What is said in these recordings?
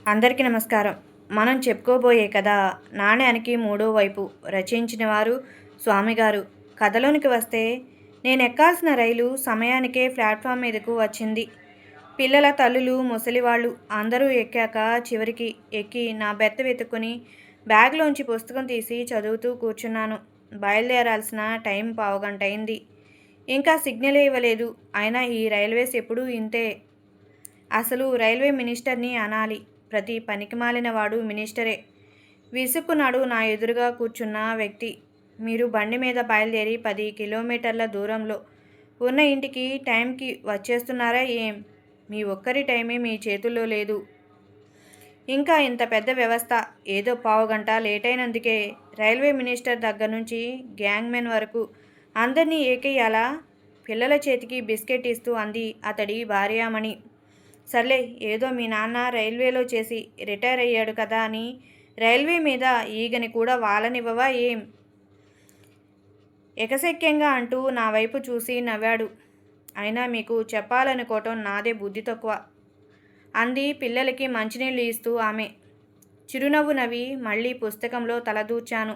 అందరికీ నమస్కారం. మనం చెప్పుకోబోయే కథ 'నాణేనికి మూడో వైపు'. రచించిన వారు స్వామిగారు. కథలోనికి వస్తే, నేనెక్కాల్సిన రైలు సమయానికే ప్లాట్ఫామ్ మీదకు వచ్చింది. పిల్లల తల్లులు, ముసలివాళ్ళు అందరూ ఎక్కాక చివరికి ఎక్కి నా బెర్త్ వెతుక్కుని బ్యాగ్లోంచి పుస్తకం తీసి చదువుతూ కూర్చున్నాను. బయలుదేరాల్సిన టైం పావుగంటయింది. ఇంకా సిగ్నలే ఇవ్వలేదు. అయినా ఈ రైల్వేస్ ఎప్పుడూ ఇంతే. అసలు రైల్వే మినిస్టర్ని అనాలి. ప్రతి పనికిమాలిన వాడు మినిస్టరే. విసుక్కున్నాడు నా ఎదురుగా కూర్చున్న వ్యక్తి. మీరు బండి మీద బయలుదేరి 10 కిలోమీటర్ల దూరంలో ఉన్న ఇంటికి టైంకి వచ్చేస్తున్నారా ఏం? మీ ఒక్కరి టైమే మీ చేతుల్లో లేదు. ఇంకా ఇంత పెద్ద వ్యవస్థ. ఏదో పావుగంట లేటైనందుకే రైల్వే మినిస్టర్ దగ్గర నుంచి గ్యాంగ్మెన్ వరకు అందరినీ ఏకేయాలా? పిల్లల చేతికి బిస్కెట్ ఇస్తూ అంది అతడి భార్యామణి. సర్లే, ఏదో మీ నాన్న రైల్వేలో చేసి రిటైర్ అయ్యాడు కదా అని రైల్వే మీద ఈగని కూడా వాలనివ్వవా ఏం? ఎకశక్యంగా అంటూ నా వైపు చూసి నవ్వాడు. అయినా మీకు చెప్పాలనుకోవటం నాదే బుద్ధి తక్కువ, అంది పిల్లలకి మంచినీళ్ళు ఇస్తూ ఆమె. చిరునవ్వు నవ్వి మళ్ళీ పుస్తకంలో తలదూర్చాను.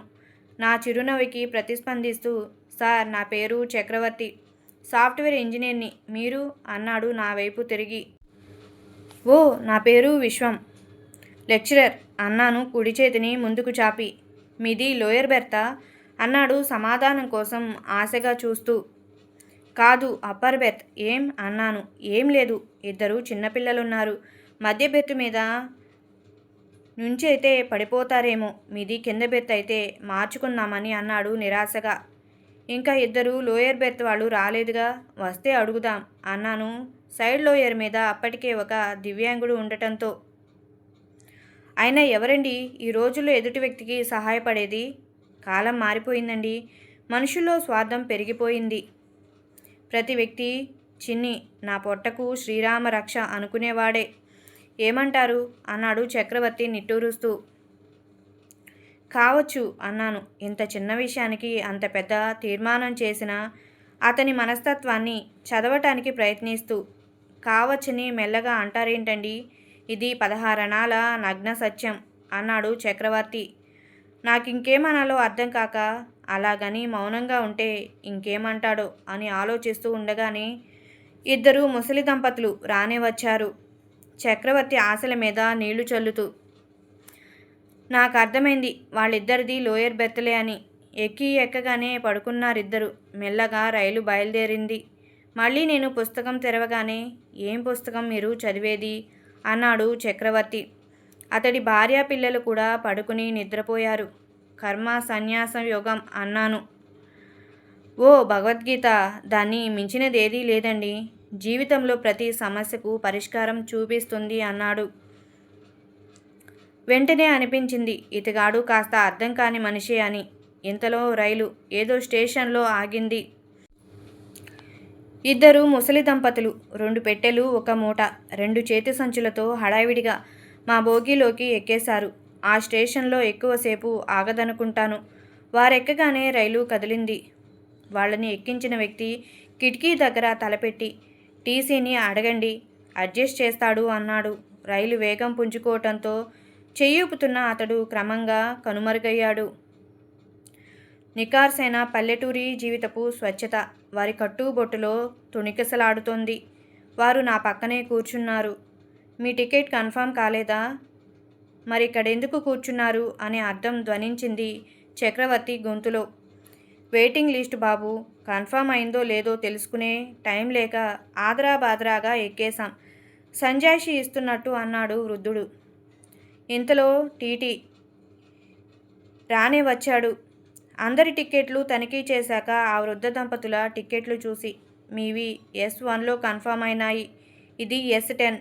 నా చిరునవ్వుకి ప్రతిస్పందిస్తూ, సార్, నా పేరు చక్రవర్తి, సాఫ్ట్వేర్ ఇంజనీర్ని. మీరు? అన్నాడు నా వైపు తిరిగి. ఓ, నా పేరు విశ్వం, లెక్చరర్, అన్నాను కుడి చేతిని ముందుకు చాపి. మీది లోయర్ బెర్తా? అన్నాడు సమాధానం కోసం ఆశగా చూస్తూ. కాదు, అప్పర్ బెర్త్. ఏం? అన్నాను. ఏం లేదు, ఇద్దరు చిన్నపిల్లలున్నారు. మధ్య బెర్త్ మీద నుంచైతే పడిపోతారేమో. మీది కింద బెర్త్ అయితే మార్చుకుందామని అన్నాడు నిరాశగా. ఇంకా ఇద్దరు లోయర్ బెర్త్ వాళ్ళు రాలేదుగా, వస్తే అడుగుదాం అన్నాను సైడ్ లోయర్ మీద అప్పటికే ఒక దివ్యాంగుడు ఉండటంతో. అయినా ఎవరండి ఈ రోజుల్లో ఎదుటి వ్యక్తికి సహాయపడేది? కాలం మారిపోయిందండి. మనుషుల్లో స్వార్థం పెరిగిపోయింది. ప్రతి వ్యక్తి చిన్ని నా పొట్టకు శ్రీరామ రక్ష అనుకునేవాడే. ఏమంటారు? అన్నాడు చక్రవర్తి నిట్టూరుస్తూ. కావచ్చు అన్నాను, ఇంత చిన్న విషయానికి అంత పెద్ద తీర్మానం చేసిన అతని మనస్తత్వాన్ని చదవటానికి ప్రయత్నిస్తూ. కావచ్చని మెల్లగా అంటారేంటండి? ఇది 16 అణాల నగ్న సత్యం, అన్నాడు చక్రవర్తి. నాకింకేమనాలో అర్థం కాక అలాగని మౌనంగా ఉంటే ఇంకేమంటాడో అని ఆలోచిస్తూ ఉండగానే ఇద్దరు ముసలి దంపతులు రానే వచ్చారు, చక్రవర్తి ఆశల మీద నీళ్లు చల్లుతూ. నాకు అర్థమైంది వాళ్ళిద్దరిది లోయర్ బెర్త్లే అని. ఎక్కగానే పడుకున్నారిద్దరు. మెల్లగా రైలు బయలుదేరింది. మళ్ళీ నేను పుస్తకం తెరవగానే, ఏం పుస్తకం మీరు చదివేది? అన్నాడు చక్రవర్తి. అతడి భార్యా పిల్లలు కూడా పడుకుని నిద్రపోయారు. కర్మ సన్యాసం యోగం అన్నాను. ఓ, భగవద్గీత. దాన్ని మించినదేదీ లేదండి. జీవితంలో ప్రతి సమస్యకు పరిష్కారం చూపిస్తుంది అన్నాడు. వెంటనే అనిపించింది ఇతగాడు కాస్త అర్థం కాని మనిషే అని. ఇంతలో రైలు ఏదో స్టేషన్లో ఆగింది. ఇద్దరు ముసలి దంపతులు 2 పెట్టెలు, 1 మూట, 2 చేతి సంచులతో హడావిడిగా మా బోగీలోకి ఎక్కేశారు. ఆ స్టేషన్లో ఎక్కువసేపు ఆగదనుకుంటాను. వారెక్కగానే రైలు కదిలింది. వాళ్ళని ఎక్కించిన వ్యక్తి కిటికీ దగ్గర తలపెట్టి, టీసీని అడగండి, అడ్జస్ట్ చేస్తాడు అన్నాడు. రైలు వేగం పుంజుకోవటంతో చెయ్యూపుతున్న అతడు క్రమంగా కనుమరుగయ్యాడు. నికార్సైన పల్లెటూరి జీవితపు స్వచ్ఛత వారి కట్టుబొట్టులో తుణికిసలాడుతోంది. వారు నా పక్కనే కూర్చున్నారు. మీ టికెట్ కన్ఫర్మ్ కాలేదా? మరిక్కడెందుకు కూర్చున్నారు అనే అర్థం ధ్వనించింది చక్రవర్తి గొంతులో. వెయిటింగ్ లిస్ట్ బాబు, కన్ఫర్మ్ అయిందో లేదో తెలుసుకునే టైం లేక ఆదరాబాదరాగా ఎక్కేశాం, సంజాయిషి ఇస్తున్నట్టు అన్నాడు వృద్ధుడు. ఇంతలో టీటీ రానే వచ్చాడు. అందరి టిక్కెట్లు తనిఖీ చేశాక ఆ వృద్ధ దంపతుల టిక్కెట్లు చూసి, మీవి S1లో కన్ఫర్మ్ అయినాయి, ఇది S10.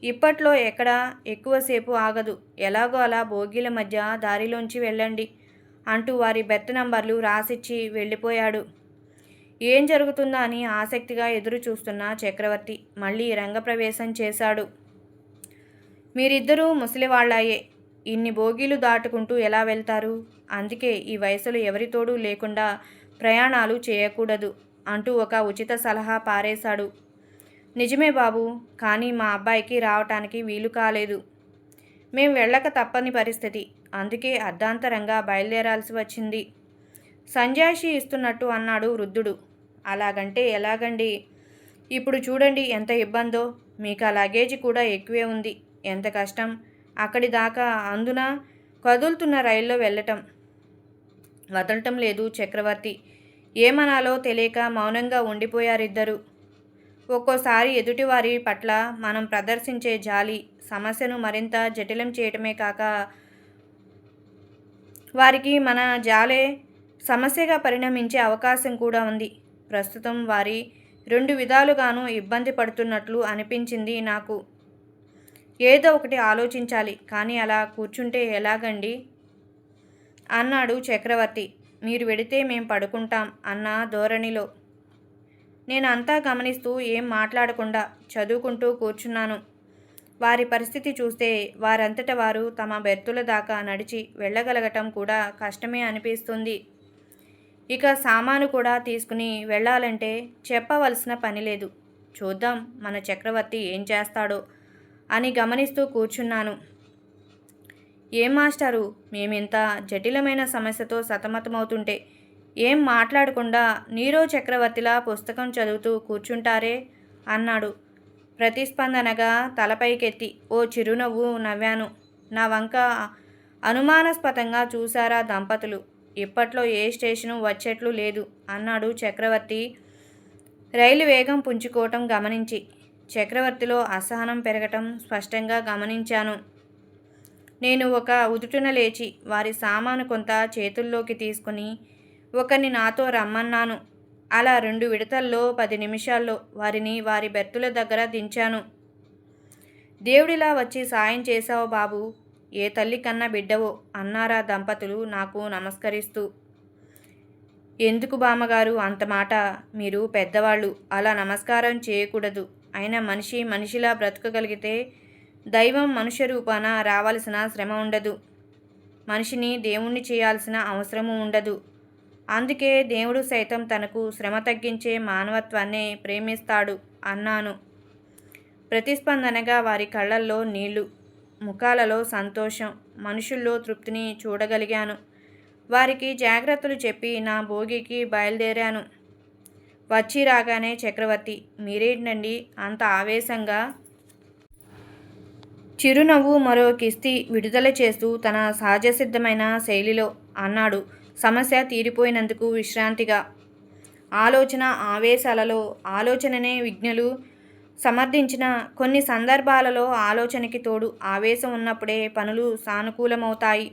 ఇప్పట్లో ఎక్కడా ఎక్కువసేపు ఆగదు. ఎలాగో అలా బోగీల మధ్య దారిలోంచి వెళ్ళండి అంటూ వారి బెర్త్ నంబర్లు రాసిచ్చి వెళ్ళిపోయాడు. ఏం జరుగుతుందా అని ఆసక్తిగా ఎదురు చూస్తున్న చక్రవర్తి మళ్ళీ రంగప్రవేశం చేశాడు. మీరిద్దరూ ముసలివాళ్లాయే. ఇన్ని బోగీలు దాటుకుంటూ ఎలా వెళ్తారు? అందుకే ఈ వయసులో ఎవరితోడూ లేకుండా ప్రయాణాలు చేయకూడదు అంటూ ఒక ఉచిత సలహా పారేశాడు. నిజమే బాబు, కానీ మా అబ్బాయికి రావటానికి వీలు కాలేదు. మేం వెళ్ళక తప్పని పరిస్థితి. అందుకే అర్ధాంతరంగా బయలుదేరాల్సి వచ్చింది. సంజాయిషీ ఇస్తున్నట్టు అన్నాడు వృద్ధుడు. అలాగంటే ఎలాగండి? ఇప్పుడు చూడండి ఎంత ఇబ్బందో. మీకు ఆ లగేజీ కూడా ఎక్కువే ఉంది. ఎంత కష్టం అక్కడి దాకా, అందున కదులుతున్న రైల్లో వెళ్ళటం. వదలటం లేదు చక్రవర్తి. ఏమనాలో తెలియక మౌనంగా ఉండిపోయారిద్దరూ. ఒక్కోసారి ఎదుటివారి పట్ల మనం ప్రదర్శించే జాలి సమస్యను మరింత జటిలం చేయటమే కాక, వారికి మన జాలే సమస్యగా పరిణమించే అవకాశం కూడా ఉంది. ప్రస్తుతం వారి రెండు విధాలుగానూ ఇబ్బంది పడుతున్నట్లు అనిపించింది నాకు. ఏదో ఒకటి ఆలోచించాలి. కానీ అలా కూర్చుంటే ఎలాగండి? అన్నాడు చక్రవర్తి. మీరు వెడితే మేం పడుకుంటాం అన్న ధోరణిలో. నేను అంతా గమనిస్తూ ఏం మాట్లాడకుండా చదువుకుంటూ కూర్చున్నాను. వారి పరిస్థితి చూస్తే వారంతట వారు తమ బెర్తుల దాకా నడిచి వెళ్ళగలగటం కూడా కష్టమే అనిపిస్తుంది. ఇక సామాను కూడా తీసుకుని వెళ్ళాలంటే చెప్పవలసిన పని లేదు. చూద్దాం మన చక్రవర్తి ఏం చేస్తాడో అని గమనిస్తూ కూర్చున్నాను. ఏం మాస్టారు, మేమింత జటిలమైన సమస్యతో సతమతమవుతుంటే ఏం మాట్లాడకుండా నీరో చక్రవర్తిలా పుస్తకం చదువుతూ కూర్చుంటారే అన్నాడు ప్రతిస్పందనగా తలపైకెత్తి. ఓ చిరునవ్వు నవ్వాను. నా వంక అనుమానాస్పదంగా చూశారా దంపతులు. ఇప్పట్లో ఏ స్టేషను వచ్చేట్లు లేదు అన్నాడు చక్రవర్తి రైలు వేగం పుంజుకోవటం గమనించి. చక్రవర్తిలో అసహనం పెరగటం స్పష్టంగా గమనించాను. నేను ఒక ఉదుటున లేచి వారి సామాను కొంత చేతుల్లోకి తీసుకుని ఒకరిని నాతో రమ్మన్నాను. అలా 2 విడతల్లో 10 నిమిషాల్లో వారిని వారి బెర్తుల దగ్గర దించాను. దేవుడిలా వచ్చి సాయం చేశావు బాబు. ఏ తల్లి కన్న బిడ్డవో అన్నారా దంపతులు నాకు నమస్కరిస్తూ. ఎందుకు బామ్మగారు అంత మాట? మీరు పెద్దవాళ్ళు, అలా నమస్కారం చేయకూడదు. అయినా మనిషి మనిషిలా బ్రతకగలిగితే దైవం మనుష్య రూపాన రావాల్సిన శ్రమ ఉండదు. మనిషిని దేవుణ్ణి చేయాల్సిన అవసరము ఉండదు. అందుకే దేవుడు సైతం తనకు శ్రమ తగ్గించే మానవత్వాన్నే ప్రేమిస్తాడు అన్నాను. ప్రతిస్పందనగా వారి కళ్ళల్లో నీళ్లు, ముఖాలలో సంతోషం, మనుషుల్లో తృప్తిని చూడగలిగాను. వారికి జాగ్రత్తలు చెప్పి నా భోగికి బయలుదేరాను. వచ్చి రాగానే చక్రవర్తి, మీరేంటండి అంత ఆవేశంగా? చిరునవ్వు మరో కిస్తీ విడుదల చేస్తూ తన సహజసిద్ధమైన శైలిలో అన్నాడు సమస్య తీరిపోయినందుకు విశ్రాంతిగా. ఆలోచన ఆవేశాలలో ఆలోచననే విజ్ఞులు సమర్థించిన కొన్ని సందర్భాలలో ఆలోచనకి తోడు ఆవేశం ఉన్నప్పుడే పనులు సానుకూలమవుతాయి.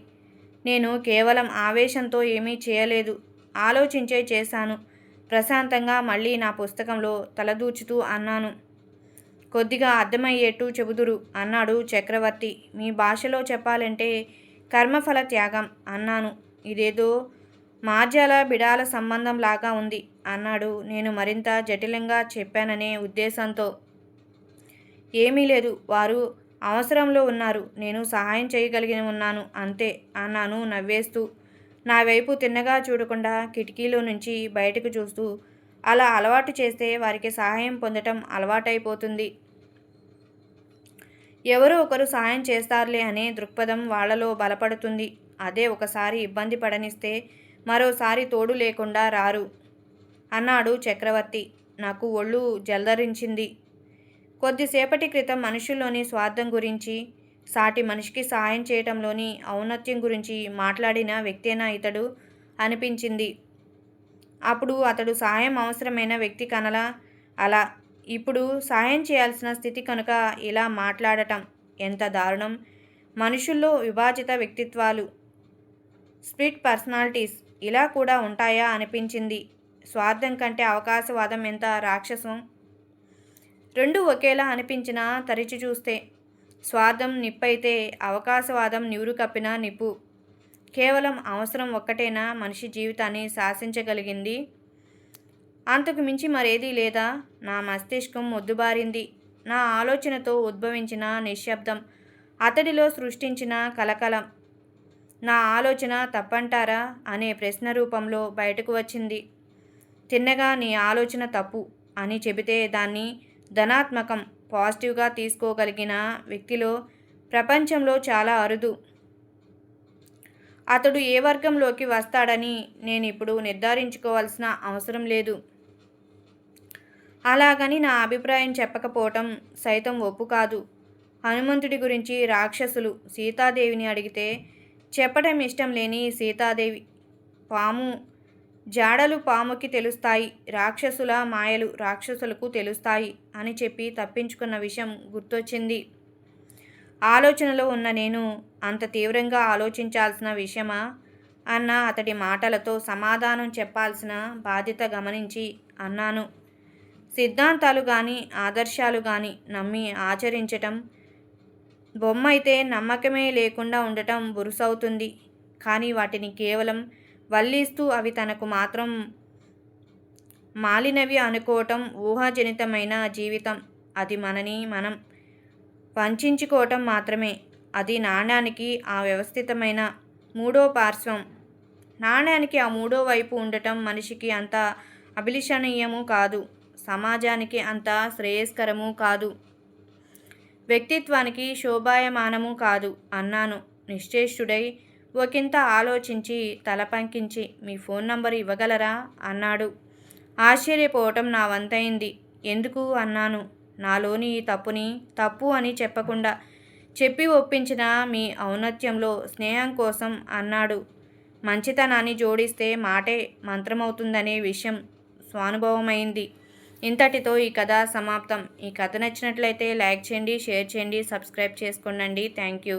నేను కేవలం ఆవేశంతో ఏమీ చేయలేదు. ఆలోచించే చేశాను. ప్రశాంతంగా మళ్ళీ నా పుస్తకంలో తలదూచుతూ అన్నాను. కొద్దిగా అర్థమయ్యేట్టు చెబుదురు అన్నాడు చక్రవర్తి. మీ భాషలో చెప్పాలంటే కర్మఫల త్యాగం అన్నాను. ఇదేదో మార్జాల బిడాల సంబంధం లాగా ఉంది అన్నాడు నేను మరింత జటిలంగా చెప్పాననే ఉద్దేశంతో. ఏమీ లేదు, వారు అవసరంలో ఉన్నారు. నేను సహాయం చేయగలిగి ఉన్నాను అంతే అన్నాను నవ్వేస్తూ. నా వైపు తిన్నగా చూడకుండా కిటికీలో నుంచి బయటకు చూస్తూ. అలా అలవాటు చేస్తే వారికి సహాయం పొందటం అలవాటైపోతుంది. ఎవరో ఒకరు సహాయం చేస్తారులే అనే దృక్పథం వాళ్లలో బలపడుతుంది. అదే ఒకసారి ఇబ్బంది పడనిస్తే మరోసారి తోడు లేకుండా రారు అన్నాడు చక్రవర్తి. నాకు ఒళ్ళు జల్దరించింది. కొద్దిసేపటి క్రితం మనుషుల్లోని స్వార్థం గురించి, సాటి మనిషికి సహాయం చేయటంలోని ఔన్నత్యం గురించి మాట్లాడిన వ్యక్తేనా ఇతడు అనిపించింది. అప్పుడు అతడు సహాయం అవసరమైన వ్యక్తి కనలా అలా. ఇప్పుడు సహాయం చేయాల్సిన స్థితి కనుక ఇలా మాట్లాడటం ఎంత దారుణం. మనుషుల్లో విభాజిత వ్యక్తిత్వాలు, స్ప్లిట్ పర్సనాలిటీస్ ఇలా కూడా ఉంటాయా అనిపించింది. స్వార్థం కంటే అవకాశవాదం ఎంత రాక్షసం. రెండు ఒకేలా అనిపించినా తరిచి చూస్తే స్వార్థం నిప్పైతే అవకాశవాదం నివురు కప్పిన నిప్పు. కేవలం అవసరం ఒక్కటేనా మనిషి జీవితాన్ని శాసించగలిగింది? అంతకు మించి మరేదీ లేదా? నా మస్తిష్కం మొద్దుబారింది. నా ఆలోచనతో ఉద్భవించిన నిశ్శబ్దం అతడిలో సృష్టించిన కలకలం. నా ఆలోచన తప్పంటారా అనే ప్రశ్న రూపంలో బయటకు వచ్చింది. తిన్నగా నీ ఆలోచన తప్పు అని చెబితే దాన్ని ధనాత్మకం, పాజిటివ్గా తీసుకోగలిగిన వ్యక్తిలో ప్రపంచంలో చాలా అరుదు. అతడు ఏ వర్గంలోకి వస్తాడని నేనిప్పుడు నిర్ధారించుకోవాల్సిన అవసరం లేదు. అలాగని నా అభిప్రాయం చెప్పకపోవటం సైతం ఒప్పు కాదు. హనుమంతుడి గురించి రాక్షసులు సీతాదేవిని అడిగితే చెప్పటం ఇష్టం లేని సీతాదేవి, పాము జాడలు పాముకి తెలుస్తాయి, రాక్షసుల మాయలు రాక్షసులకు తెలుస్తాయి అని చెప్పి తప్పించుకున్న విషయం గుర్తొచ్చింది. ఆలోచనలో ఉన్న నేను అంత తీవ్రంగా ఆలోచించాల్సిన విషయమా అన్న అతడి మాటలతో సమాధానం చెప్పాల్సిన బాధ్యత గమనించి అన్నాను. సిద్ధాంతాలు కానీ ఆదర్శాలు కానీ నమ్మి ఆచరించటం బొమ్మ అయితే నమ్మకమే లేకుండా ఉండటం బురుసవుతుంది. కానీ వాటిని కేవలం వల్లిస్తూ అవి తనకు మాత్రం మాలినవి అనుకోవటం ఊహాజనితమైన జీవితం. అది మనని మనం వంచుకోవటం మాత్రమే. అది నాణ్యానికి ఆ వ్యవస్థితమైన మూడో పార్శ్వం. నాణ్యానికి ఆ మూడో వైపు ఉండటం మనిషికి అంత అభిలషణీయము కాదు, సమాజానికి అంత శ్రేయస్కరము కాదు, వ్యక్తిత్వానికి శోభాయమానము కాదు అన్నాను నిశ్చేష్టుడై. ఒకంత ఆలోచించి తల పంకించి మీ ఫోన్ నంబరు ఇవ్వగలరా అన్నాడు. ఆశ్చర్యపోవటం నా వంతైంది. ఎందుకు అన్నాను. నాలోని ఈ తప్పుని తప్పు అని చెప్పకుండా చెప్పి ఒప్పించిన మీ ఔన్నత్యంలో స్నేహం కోసం అన్నాడు. మంచితనాన్ని జోడిస్తే మాటే మంత్రమవుతుందనే విషయం స్వానుభవమైంది. ఇంతటితో ఈ కథ సమాప్తం. ఈ కథ నచ్చినట్లయితే లైక్ చేయండి, షేర్ చేయండి, సబ్స్క్రైబ్ చేసుకోండి. Thank you.